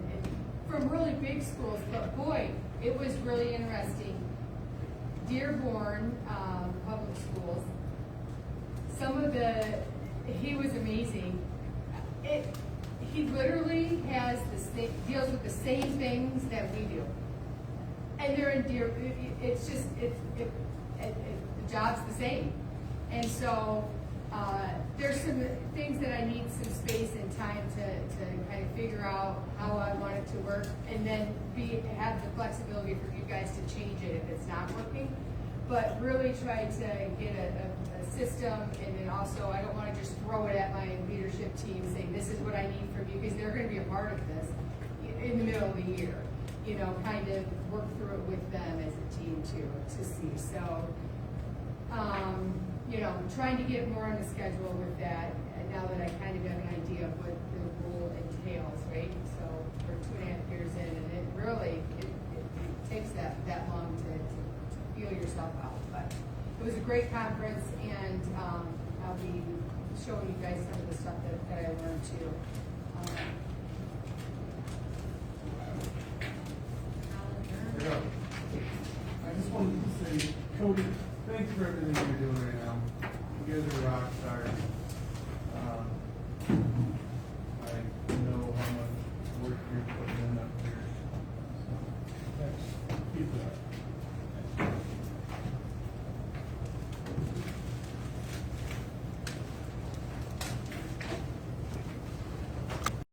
from really big schools, but boy, it was really interesting. Dearborn, public schools, he was amazing. He literally has deals with the same things that we do. And they're in it's just, the job's the same. And so, there's some things that I need some space and time to kind of figure out how I want it to work, and then have the flexibility for you guys to change it if it's not working. But really try to get a system, and then also I don't want to just throw it at my leadership team saying this is what I need from you, because they're going to be a part of this in the middle of the year. You know, kind of work through it with them as a team too, to see. So, you know, trying to get more on the schedule with that, and now that I kind of have an idea of what the role entails, right? So we're 2.5 years in, and it really, it takes that long to feel yourself out. But it was a great conference, and I'll be showing you guys some of the stuff that I learned too. Yeah. I just wanted to say, Cody, thanks for everything you're doing right now. You guys are rock stars.